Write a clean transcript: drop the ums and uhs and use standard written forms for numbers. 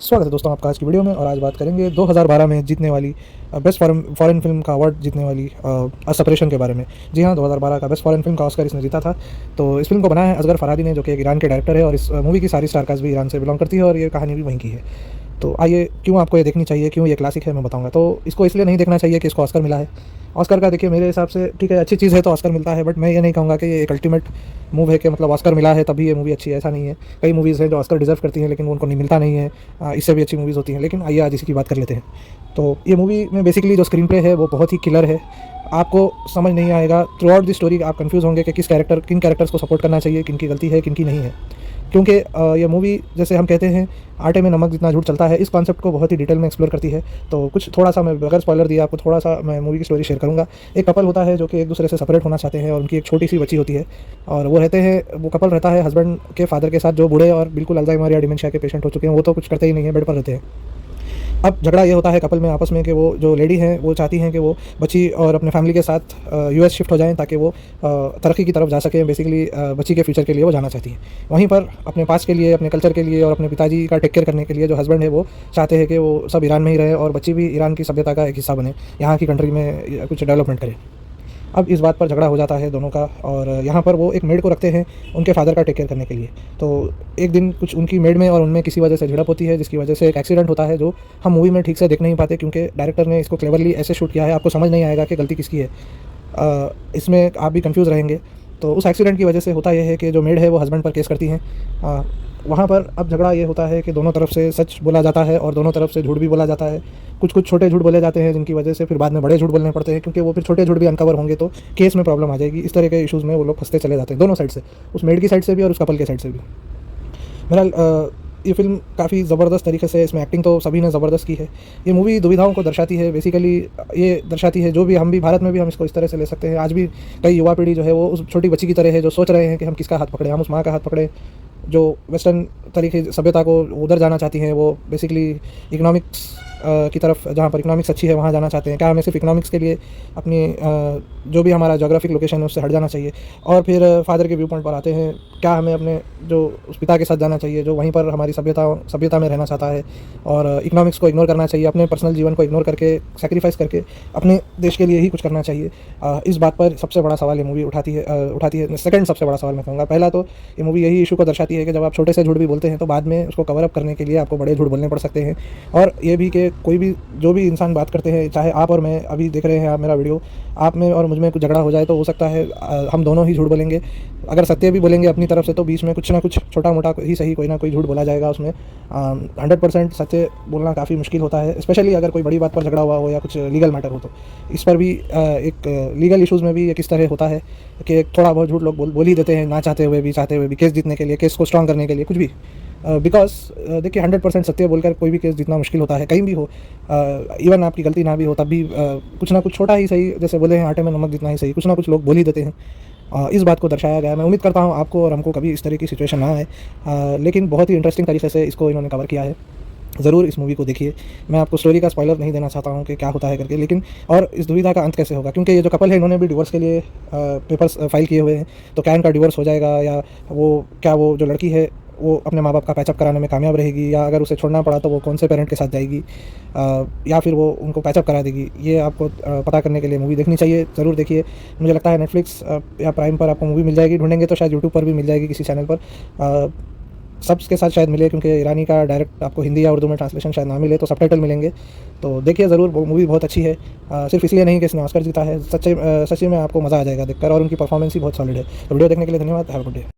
स्वागत है दोस्तों आपका आज की वीडियो में। और आज बात करेंगे 2012 में जीतने वाली बेस्ट फॉरेन फिल्म का अवार्ड जीतने वाली अ सेपरेशन के बारे में। जी हाँ, 2012 का बेस्ट फॉरेन फिल्म का ऑस्कर इसने जीता था। तो इस फिल्म को बनाया है असगर फरहादी ने, जो कि एक ईरान के डायरेक्टर है, और इस मूवी की सारी स्टारकास्ट भी ईरान से बिलोंग करती है और ये कहानी भी वहीं की है। तो आइए, क्यों आपको ये देखनी चाहिए, क्यों ये क्लासिक है, मैं बताऊंगा। तो इसको इसलिए नहीं देखना चाहिए कि इसको ऑस्कर मिला है। ऑस्कर का देखिए, मेरे हिसाब से ठीक है, अच्छी चीज़ है तो ऑस्कर मिलता है, बट मैं ये नहीं कहूँगा कि ये एक अल्टीमेट मूव है कि मतलब ऑस्कर मिला है तभी ये मूवी अच्छी है, ऐसा नहीं है। कई मूवीज़ हैं जो ऑस्कर डिजर्व करती हैं लेकिन वो उनको नहीं मिलता नहीं है। इससे भी अच्छी मूवीज़ होती हैं। लेकिन आइए आज इसी की बात कर लेते हैं। तो ये मूवी में बेसिकली जो स्क्रीन प्ले है वो बहुत ही किलर है। आपको समझ नहीं आएगा, थ्रू आउट द स्टोरी आप कंफ्यूज होंगे कि किन कैरेक्टर्स को सपोर्ट करना चाहिए, किन की गलती है, किन की नहीं है। क्योंकि ये मूवी, जैसे हम कहते हैं आटे में नमक जितना झूठ चलता है, इस कॉन्सेप्ट को बहुत ही डिटेल में एक्सप्लोर करती है। तो कुछ थोड़ा सा मैं बगैर स्पॉइलर दिया आपको थोड़ा सा मैं मूवी की स्टोरी शेयर करूँगा। एक कपल होता है जो कि एक दूसरे से सेपरेट होना चाहते हैं और उनकी एक छोटी सी बच्ची होती है, और वो रहते हैं, वो कपल रहता है हस्बैंड के फादर के साथ, जो बूढ़े और बिल्कुल अल्जाइमर या डिमेंशिया के पेशेंट हो चुके हैं। वो तो कुछ करते ही नहीं है, बेड पर रहते हैं। अब झगड़ा ये होता है कपल में आपस में कि वो जो लेडी हैं वो चाहती हैं कि वो बच्ची और अपने फैमिली के साथ यूएस शिफ्ट हो जाएं ताकि वो तरक्की की तरफ जा सकें। बेसिकली बच्ची के फ्यूचर के लिए वो जाना चाहती हैं। वहीं पर अपने पास के लिए, अपने कल्चर के लिए और अपने पिताजी का टेक केयर करने के लिए जो हस्बैंड है वो चाहते हैं कि वो सब ईरान में ही रहे और बच्ची भी ईरान की सभ्यता का एक हिस्सा बने, यहाँ की कंट्री में कुछ डेवलपमेंट करे। अब इस बात पर झगड़ा हो जाता है दोनों का, और यहाँ पर वो एक मेड को रखते हैं उनके फादर का टेक केयर करने के लिए। तो एक दिन कुछ उनकी मेड में और उनमें किसी वजह से झड़प होती है, जिसकी वजह से एक एक्सीडेंट होता है जो हम मूवी में ठीक से देख नहीं पाते, क्योंकि डायरेक्टर ने इसको क्लेवरली ऐसे शूट किया है, आपको समझ नहीं आएगा कि गलती किसकी है। इसमें आप भी कंफ्यूज रहेंगे। तो उस एक्सीडेंट की वजह से होता यह है कि जो मेड है वो हस्बैंड पर केस करती हैं। वहाँ पर अब झगड़ा ये होता है कि दोनों तरफ से सच बोला जाता है और दोनों तरफ से झूठ भी बोला जाता है। कुछ कुछ छोटे झूठ बोले जाते हैं जिनकी वजह से फिर बाद में बड़े झूठ बोलने पड़ते हैं, क्योंकि वो फिर छोटे झूठ भी अनकवर होंगे तो केस में प्रॉब्लम आ जाएगी। इस तरह के इशूज़ में वो लोग फंसते चले जाते हैं, दोनों साइड से, उस मेड की साइड से भी और उस कपल के साइड से भी। मेरा ये फ़िल्म काफ़ी ज़बरदस्त तरीके से, इसमें एक्टिंग तो सभी ने ज़बरदस्त की है। ये मूवी दुविधाओं को दर्शाती है। बेसिकली ये दर्शाती है, जो भी हम भी भारत में भी हम इसको इस तरह से ले सकते हैं। आज भी कई युवा पीढ़ी जो है वो उस छोटी बच्ची की तरह है, जो सोच रहे हैं कि हम किसका हाथ पकड़े, हम उस माँ का हाथ पकड़े जो वेस्टर्न तरीके सभ्यता को उधर जाना चाहती हैं। वो बेसिकली इकोनॉमिक्स की तरफ, जहाँ पर इकोनॉमिक्स अच्छी है वहाँ जाना चाहते हैं। क्या हमें सिर्फ इकोनॉमिक्स के लिए अपनी जो भी हमारा जोग्राफिक लोकेशन है उससे हट जाना चाहिए? और फिर फादर के व्यू पॉइंट पर आते हैं, क्या हमें अपने जो उस पिता के साथ जाना चाहिए जो वहीं पर हमारी सभ्यता में रहना चाहता है, और इकोनॉमिक्स को इग्नोर करना चाहिए, अपने पर्सनल जीवन को इग्नोर करके, सेक्रीफाइस करके अपने देश के लिए ही कुछ करना चाहिए? इस बात पर सबसे बड़ा सवाल ये मूवी उठाती है। सेकंड सबसे बड़ा सवाल मैं कहूँगा। पहला तो ये मूवी यही इशू को दर्शाती है कि जब आप छोटे से झूठ भी बोलते हैं तो बाद में उसको कवर अप करने के लिए आपको बड़े झूठ बोलने पड़ सकते हैं। और ये भी कि कोई भी जो भी इंसान बात करते हैं, चाहे आप और मैं अभी देख रहे हैं आप मेरा वीडियो, आप में और मुझ में कुछ झगड़ा हो जाए तो हो सकता है हम दोनों ही झूठ बोलेंगे। अगर सत्य भी बोलेंगे अपनी तरफ से तो बीच में कुछ ना कुछ छोटा मोटा ही सही कोई ना कोई झूठ बोला जाएगा। उसमें 100% सत्य बोलना काफ़ी मुश्किल होता है, स्पेशली अगर कोई बड़ी बात पर झगड़ा हुआ हो या कुछ लीगल मैटर हो। तो इस पर भी एक लीगल इशूज़ में भी ये किस तरह होता है कि थोड़ा बहुत झूठ लोग बोल ही देते हैं, ना चाहते हुए भी केस जीतने के लिए, केस को स्ट्रॉन्ग करने के लिए, कुछ भी। बिकॉज देखिए 100% सत्य बोलकर कोई भी केस जीतना मुश्किल होता है, कहीं भी हो। इवन आपकी गलती ना भी हो तब भी कुछ ना कुछ छोटा ही सही, जैसे बोले हैं आटे में नमक जितना ही सही, कुछ ना कुछ लोग बोल ही देते हैं। इस बात को दर्शाया गया है। मैं उम्मीद करता हूँ आपको और हमको कभी इस तरह की सिचुएशन ना आए, लेकिन बहुत ही इंटरेस्टिंग तरीके से इसको इन्होंने कवर किया है। ज़रूर इस मूवी को देखिए। मैं आपको स्टोरी का स्पॉइलर नहीं देना चाहता हूँ कि क्या होता है करके, लेकिन और इस दुविधा का अंत कैसे होगा, क्योंकि ये जो कपल है इन्होंने भी डिवोर्स के लिए पेपर्स फाइल किए हुए हैं। तो क्या इनका डिवोर्स हो जाएगा, या वो जो लड़की है वो अपने माँ बाप का पैचअप कराने में कामयाब रहेगी, या अगर उसे छोड़ना पड़ा तो वो कौन से पेरेंट के साथ जाएगी, या फिर वो उनको पैचअप करा देगी? ये आपको पता करने के लिए मूवी देखनी चाहिए। ज़रूर देखिए। मुझे लगता है नेटफ्लिक्स या प्राइम पर आपको मूवी मिल जाएगी, ढूंढेंगे तो शायद यूट्यूब पर भी मिल जाएगी किसी चैनल पर। सब्स के साथ शायद मिले, क्योंकि ईरानी का डायरेक्ट आपको हिंदी या उर्दू में ट्रांसलेशन शायद ना मिले, तो सबटाइटल मिलेंगे। तो देखिए ज़रूर, वो मूवी बहुत अच्छी है। सिर्फ इसलिए नहीं कि इसने ऑस्कर जीता है, सच्चे में आपको मज़ा आ जाएगा देखकर, और उनकी परफॉर्मेंस ही बहुत सॉलिड है। तो वीडियो देखने के लिए धन्यवाद। Have a good day.